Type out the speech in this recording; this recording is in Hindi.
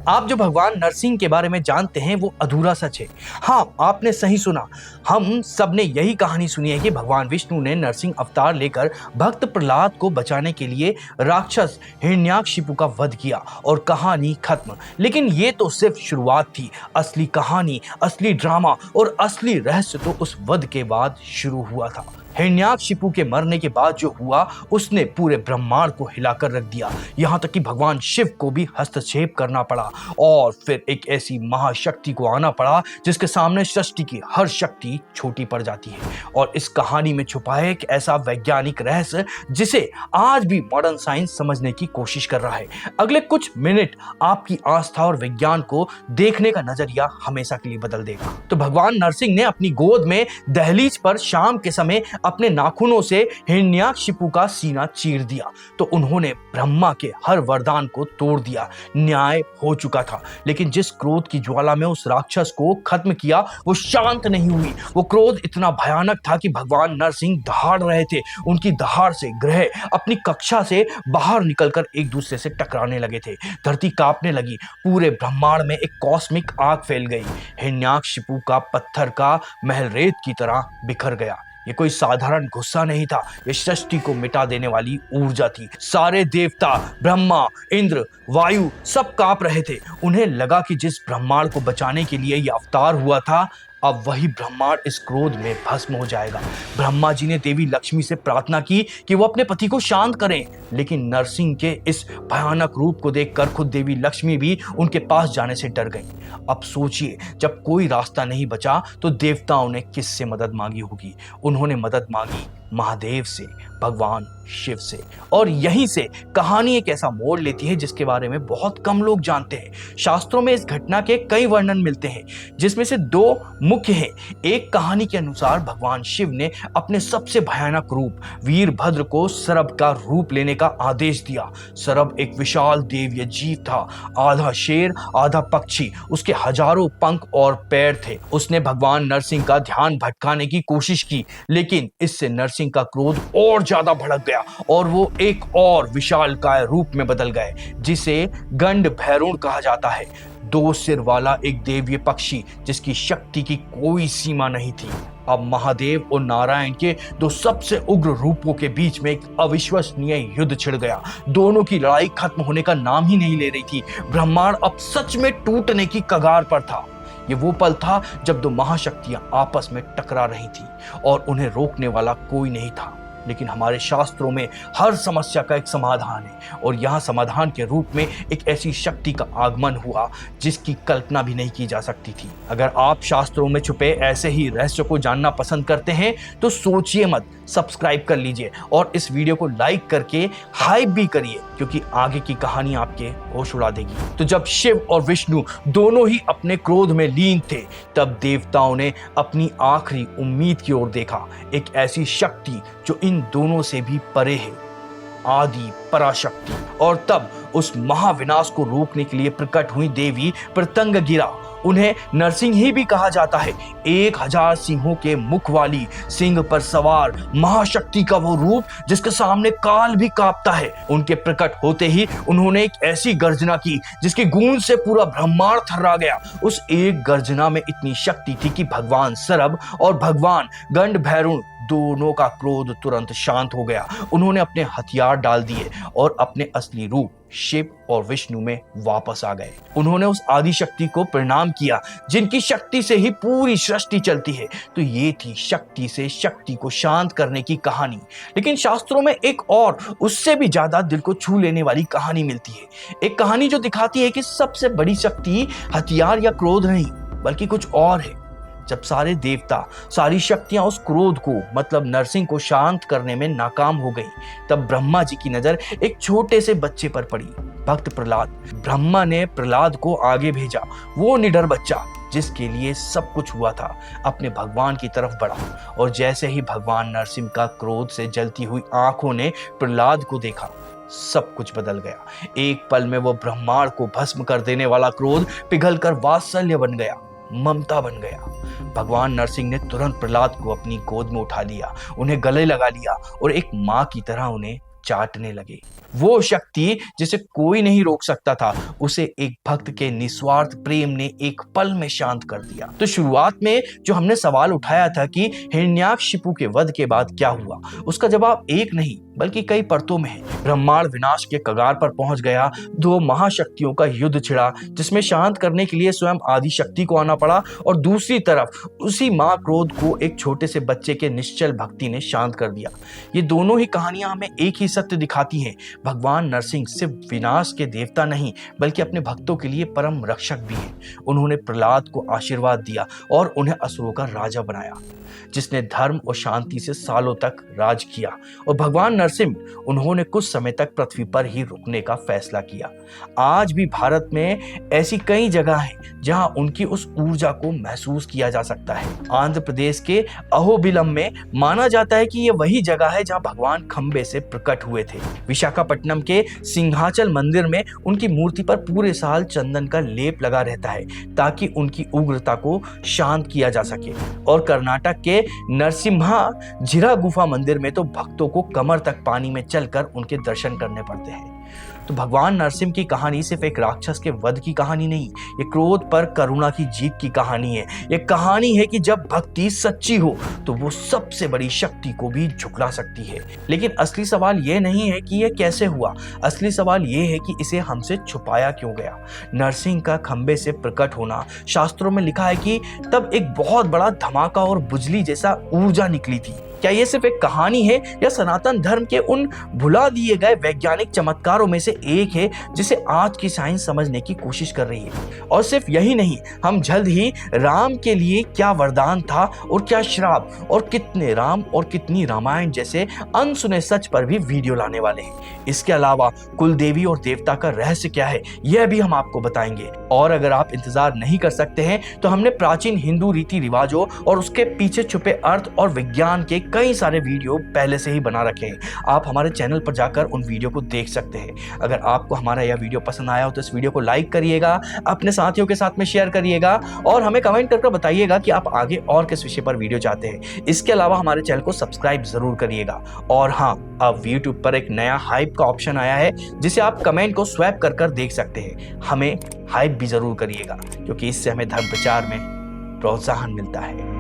आप जो भगवान नरसिंह के बारे में जानते हैं वो अधूरा सच है। हाँ, आपने सही सुना। हम सब ने यही कहानी सुनी है कि भगवान विष्णु ने नरसिंह अवतार लेकर भक्त प्रहलाद को बचाने के लिए राक्षस हिरण्याकशिपु का वध किया और कहानी खत्म। लेकिन ये तो सिर्फ शुरुआत थी। असली कहानी, असली ड्रामा और असली रहस्य तो उस वध के बाद शुरू हुआ था। हिरण्याकशिपु के मरने के बाद जो हुआ उसने पूरे ब्रह्मांड को हिलाकर रख दिया। यहाँ तक कि भगवान शिव को भी हस्तक्षेप करना पड़ा और फिर एक ऐसी महाशक्ति को आना पड़ा जिसके सामने सृष्टि की हर शक्ति छोटी पड़ जाती है। और इस कहानी में छुपा है एक ऐसा वैज्ञानिक रहस्य जिसे आज भी मॉडर्न साइंस समझने की कोशिश कर रहा है। अगले कुछ मिनट आपकी आस्था और विज्ञान को देखने का नजरिया हमेशा के लिए बदल देगा। तो भगवान नरसिंह ने अपनी गोद में दहलीज पर शाम के समय अपने नाखूनों से हिरण्याकशिपु का सीना चीर दिया तो उन्होंने ब्रह्मा के हर वरदान को तोड़ दिया। न्याय हो चुका था। लेकिन जिस क्रोध की ज्वाला में उस राक्षस को खत्म किया वो शांत नहीं हुई। वो क्रोध इतना भयानक था कि भगवान नरसिंह दहाड़ रहे थे। उनकी दहाड़ से ग्रह अपनी कक्षा से बाहर निकलकर एक दूसरे से टकराने लगे थे। धरती कांपने लगी। पूरे ब्रह्मांड में एक कॉस्मिक आग फैल गई। हिरण्याकशिपु का पत्थर का महल रेत की तरह बिखर गया। ये कोई साधारण गुस्सा नहीं था, ये सृष्टि को मिटा देने वाली ऊर्जा थी। सारे देवता, ब्रह्मा, इंद्र, वायु सब कांप रहे थे। उन्हें लगा कि जिस ब्रह्मांड को बचाने के लिए ये अवतार हुआ था अब वही ब्रह्मांड इस क्रोध में भस्म हो जाएगा। ब्रह्मा जी ने देवी लक्ष्मी से प्रार्थना की कि वो अपने पति को शांत करें, लेकिन नरसिंह के इस भयानक रूप को देखकर खुद देवी लक्ष्मी भी उनके पास जाने से डर गई। अब सोचिए, जब कोई रास्ता नहीं बचा तो देवताओं ने किससे मदद मांगी होगी? उन्होंने मदद मांगी महादेव से, भगवान शिव से। और यहीं से कहानी एक ऐसा मोड़ लेती है जिसके बारे में बहुत कम लोग जानते हैं। शास्त्रों में इस घटना के कई वर्णन मिलते हैं जिसमें से दो मुख्य हैं। एक कहानी के अनुसार भगवान शिव ने अपने सबसे भयानक रूप वीरभद्र को सरब का रूप लेने का आदेश दिया। सरब एक विशाल देवीय जीव था, आधा शेर आधा पक्षी। उसके हजारों पंख और पैर थे। उसने भगवान नरसिंह का ध्यान भटकाने की कोशिश की, लेकिन इससे नरसिंह का क्रोध और ज्यादा भड़क गया और वो एक और विशालकाय रूप में बदल गए जिसे गंड भैरुण कहा जाता है। दो सिर वाला एक देवीय पक्षी जिसकी शक्ति की कोई सीमा नहीं थी। अब महादेव और नारायण के दो सबसे उग्र रूपों के बीच में एक अविश्वसनीय युद्ध छिड़ गया। दोनों की लड़ाई खत्म होने का नाम ही नहीं ले रही थी। ब्रह्मांड अब सच में टूटने की कगार पर था। ये वो पल था जब दो महाशक्तियां आपस में टकरा रही थी और उन्हें रोकने वाला कोई नहीं था। लेकिन हमारे शास्त्रों में हर समस्या का एक समाधान है और यहाँ समाधान के रूप में एक ऐसी शक्ति का आगमन हुआ जिसकी कल्पना भी नहीं की जा सकती थी। अगर आप शास्त्रों में छुपे ऐसे ही रहस्य को जानना पसंद करते हैं तो सोचिए मत, सब्सक्राइब कर लीजिए और इस वीडियो को लाइक करके हाइप भी करिए, क्योंकि आगे की कहानी आपके होश उड़ा देगी। तो जब शिव और विष्णु दोनों ही अपने क्रोध में लीन थे तब देवताओं ने अपनी आखिरी उम्मीद की ओर देखा। एक ऐसी शक्ति जो इन दोनों से भी परे है, आदि पराशक्ति। और तब उस महाविनाश को रोकने के लिए प्रकट हुई देवी प्रत्यंगिरा। उन्हें नरसिंह ही भी कहा जाता है। 1000 सिंहों के मुख वाली, सिंह पर सवार महाशक्ति का वो रूप जिसके सामने काल भी कांपता है। उनके प्रकट होते ही उन्होंने एक ऐसी गर्जना की जिसकी गूंज से पूरा ब्रह्मांड थर्रा गया। उस एक गर्जना में इतनी शक्ति थी कि भगवान सरब और भगवान गंड भैरुण दोनों का क्रोध तुरंत शांत हो गया। उन्होंने अपने हथियार डाल दिए और अपने असली रूप शिव और विष्णु में वापस आ गए। उन्होंने उस आदि शक्ति को प्रणाम किया जिनकी शक्ति से ही पूरी सृष्टि चलती है। तो ये थी शक्ति से शक्ति को शांत करने की कहानी। लेकिन शास्त्रों में एक और उससे भी ज्यादा दिल को छू लेने वाली कहानी मिलती है। एक कहानी जो दिखाती है कि सबसे बड़ी शक्ति हथियार या क्रोध नहीं बल्कि कुछ और है। जब सारे देवता, सारी शक्तियां उस क्रोध को मतलब नरसिंह को शांत करने में नाकाम हो गई, तब ब्रह्मा जी की नजर एक छोटे से बच्चे पर पड़ी, भक्त प्रहलाद। ब्रह्मा ने प्रहलाद को आगे भेजा। वो निडर बच्चा जिसके लिए सब कुछ हुआ था अपने भगवान की तरफ बढ़ा और जैसे ही भगवान नरसिंह का क्रोध से जलती हुई आंखों ने प्रहलाद को देखा, सब कुछ बदल गया। एक पल में वो ब्रह्मांड को भस्म कर देने वाला क्रोध पिघलकर वात्सल्य बन गया, ममता बन गया। भगवान नरसिंह ने तुरंत प्रहलाद को अपनी गोद में उठा लिया, उन्हें गले लगा लिया और एक माँ की तरह उन्हें चाटने लगे। वो शक्ति जिसे कोई नहीं रोक सकता था, उसे एक भक्त के निस्वार्थ प्रेम ने एक पल में शांत कर दिया। तो शुरुआत में जो हमने सवाल उठाया था कि हिरण्याकशिपु के वध के बाद क्या हुआ, उसका जवाब एक नहीं बल्कि कई परतों में है। ब्रह्मांड विनाश के कगार पर पहुंच गया, दो महाशक्तियों का युद्ध छिड़ा जिसमें शांत करने के लिए स्वयं आदि शक्ति को आना पड़ा, और दूसरी तरफ उसी मां क्रोध को एक छोटे से बच्चे के निश्चल भक्ति ने शांत कर दिया। ये दोनों ही कहानियां हमें एक ही सत्य दिखाती हैं, भगवान नरसिंह सिर्फ विनाश के देवता नहीं बल्कि अपने भक्तों के लिए परम रक्षक भी हैं। उन्होंने प्रहलाद को आशीर्वाद दिया और उन्हें असुरों का राजा बनाया, जिसने धर्म और शांति से सालों तक राज किया। और भगवान नरसिंह उन्होंने कुछ समय तक पृथ्वी पर ही रुकने का फैसला किया। आज भी भारत में ऐसी कई जगह हैं जहां उनकी उस ऊर्जा को महसूस किया जा सकता है। आंध्र प्रदेश के अहोबिलम में माना जाता है कि यह वही जगह है जहां भगवान खंबे से प्रकट हुए थे। विशाखापट्टनम के सिंहाचल मंदिर में उनकी मूर्ति पर पूरे साल चंदन का लेप लगा रहता है ताकि उनकी उग्रता को शांत किया जा सके। और कर्नाटक के नरसिम्हा झिरा गुफा मंदिर में तो भक्तों को कमर तक पानी में चलकर उनके दर्शन करने पड़ते हैं। तो भगवान नरसिंह की कहानी सिर्फ एक राक्षस के वध की कहानी नहीं, ये क्रोध पर करुणा की जीत की कहानी है। ये कहानी है कि जब भक्ति सच्ची हो तो वो सबसे बड़ी शक्ति को भी झुकला सकती है। लेकिन असली सवाल ये नहीं है कि ये कैसे हुआ, असली सवाल ये है कि इसे हमसे छुपाया क्यों गया। नरसिंह का खंबे से प्रकट होना, शास्त्रों में लिखा है कि तब एक बहुत बड़ा धमाका और बिजली जैसा ऊर्जा निकली थी। क्या ये सिर्फ एक कहानी है या सनातन धर्म के उन भुला दिए गए वैज्ञानिक चमत्कारों में से एक है जिसे आज की साइंस समझने की कोशिश कर रही है? और सिर्फ यही नहीं, हम जल्द ही राम के लिए क्या वरदान था और क्या श्राप, और कितने राम और कितनी रामायण जैसे अनसुने सच पर भी वीडियो लाने वाले हैं। इसके अलावा कुल देवी और देवता का रहस्य क्या है, यह भी हम आपको बताएंगे। और अगर आप इंतजार नहीं कर सकते हैं तो हमने प्राचीन हिंदू रीति रिवाजों और उसके पीछे छुपे अर्थ और विज्ञान के कई सारे वीडियो पहले से ही बना रखे हैं। आप हमारे चैनल पर जाकर उन वीडियो को देख सकते हैं। अगर आपको हमारा यह वीडियो पसंद आया हो तो इस वीडियो को लाइक करिएगा, अपने साथियों के साथ में शेयर करिएगा और हमें कमेंट करके बताइएगा कि आप आगे और किस विषय पर वीडियो चाहते हैं। इसके अलावा हमारे चैनल को सब्सक्राइब जरूर करिएगा। और हाँ, अब YouTube पर एक नया हाइप का ऑप्शन आया है जिसे आप कमेंट को स्वैप कर देख सकते हैं। हमें हाइप भी जरूर करिएगा क्योंकि इससे हमें धर्म प्रचार में प्रोत्साहन मिलता है।